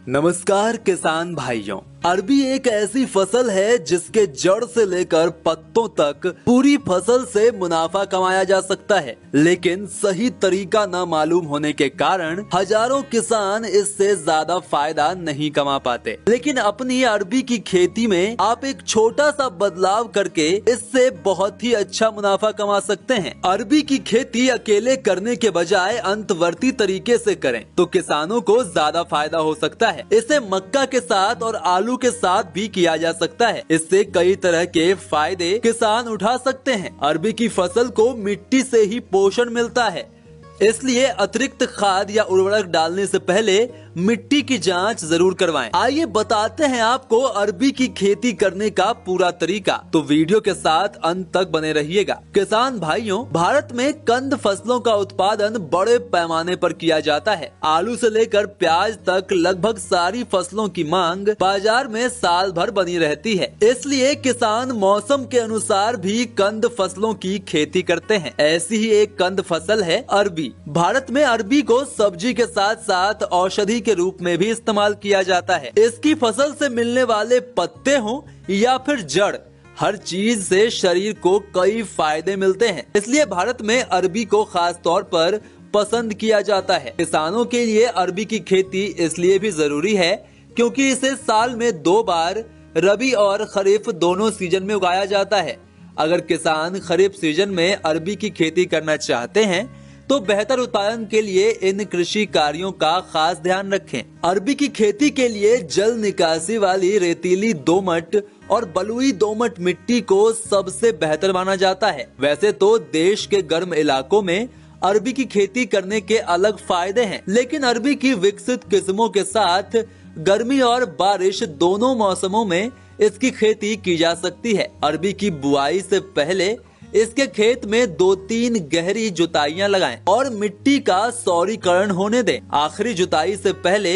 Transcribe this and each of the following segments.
नमस्कार किसान भाइयों। अरबी एक ऐसी फसल है जिसके जड़ से लेकर पत्तों तक पूरी फसल से मुनाफा कमाया जा सकता है, लेकिन सही तरीका न मालूम होने के कारण हजारों किसान इससे ज्यादा फायदा नहीं कमा पाते। लेकिन अपनी अरबी की खेती में आप एक छोटा सा बदलाव करके इससे बहुत ही अच्छा मुनाफा कमा सकते हैं। अरबी की खेती अकेले करने के बजाय अंतवर्ती तरीके से करें तो किसानों को ज्यादा फायदा हो सकता है। इसे मक्का के साथ और आलू के साथ भी किया जा सकता है। इससे कई तरह के फायदे किसान उठा सकते हैं। अरबी की फसल को मिट्टी से ही पोषण मिलता है, इसलिए अतिरिक्त खाद या उर्वरक डालने से पहले मिट्टी की जांच जरूर करवाएं। आइए बताते हैं आपको अरबी की खेती करने का पूरा तरीका, तो वीडियो के साथ अंत तक बने रहिएगा। किसान भाइयों, भारत में कंद फसलों का उत्पादन बड़े पैमाने पर किया जाता है। आलू से लेकर प्याज तक लगभग सारी फसलों की मांग बाजार में साल भर बनी रहती है, इसलिए किसान मौसम के अनुसार भी कंद फसलों की खेती करते हैं। ऐसी ही एक कंद फसल है अरबी। भारत में अरबी को सब्जी के साथ साथ औषधि के रूप में भी इस्तेमाल किया जाता है। इसकी फसल से मिलने वाले पत्ते हों या फिर जड़, हर चीज से शरीर को कई फायदे मिलते हैं, इसलिए भारत में अरबी को खास तौर पर पसंद किया जाता है। किसानों के लिए अरबी की खेती इसलिए भी जरूरी है क्योंकि इसे साल में 2 बार रबी और खरीफ दोनों सीजन में उगाया जाता है। अगर किसान खरीफ सीजन में अरबी की खेती करना चाहते हैं तो बेहतर उत्पादन के लिए इन कृषि कार्यों का खास ध्यान रखें। अरबी की खेती के लिए जल निकासी वाली रेतीली दोमट और बलुई दोमट मिट्टी को सबसे बेहतर माना जाता है। वैसे तो देश के गर्म इलाकों में अरबी की खेती करने के अलग फायदे हैं, लेकिन अरबी की विकसित किस्मों के साथ गर्मी और बारिश दोनों मौसमों में इसकी खेती की जा सकती है। अरबी की बुआई से पहले इसके खेत में 2-3 गहरी जुताइयां लगाएं और मिट्टी का सौरीकरण होने दें। आखिरी जुताई से पहले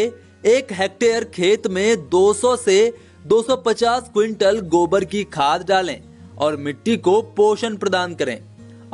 1 हेक्टेयर खेत में 200 से 250 क्विंटल गोबर की खाद डालें और मिट्टी को पोषण प्रदान करें।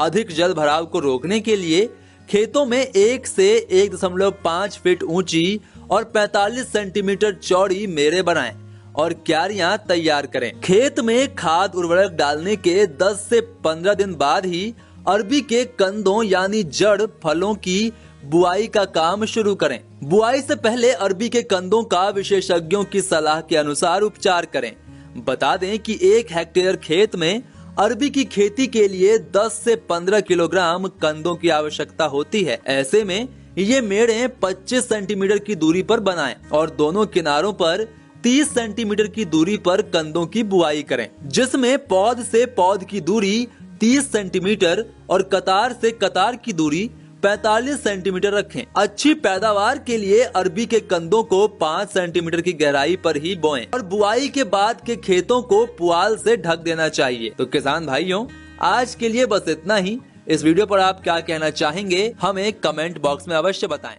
अधिक जल भराव को रोकने के लिए खेतों में 1 से 1.5 फीट ऊंची और 45 सेंटीमीटर चौड़ी मेड़े बनाएं और क्यारियां तैयार करें। खेत में खाद उर्वरक डालने के 10 से 15 दिन बाद ही अरबी के कंदों यानी जड़ फलों की बुआई का काम शुरू करें। बुआई से पहले अरबी के कंदों का विशेषज्ञों की सलाह के अनुसार उपचार करें। बता दें कि 1 हेक्टेयर खेत में अरबी की खेती के लिए 10 से 15 किलोग्राम कंदों की आवश्यकता होती है। ऐसे में ये मेड़े 25 सेंटीमीटर की दूरी पर बनाएं और दोनों किनारों पर 30 सेंटीमीटर की दूरी पर कंदों की बुआई करें, जिसमें पौध से पौध की दूरी 30 सेंटीमीटर और कतार से कतार की दूरी 45 सेंटीमीटर रखें। अच्छी पैदावार के लिए अरबी के कंदों को 5 सेंटीमीटर की गहराई पर ही बोएं और बुआई के बाद के खेतों को पुआल से ढक देना चाहिए। तो किसान भाइयों, आज के लिए बस इतना ही। इस वीडियो पर आप क्या कहना चाहेंगे हमें कमेंट बॉक्स में अवश्य बताएं।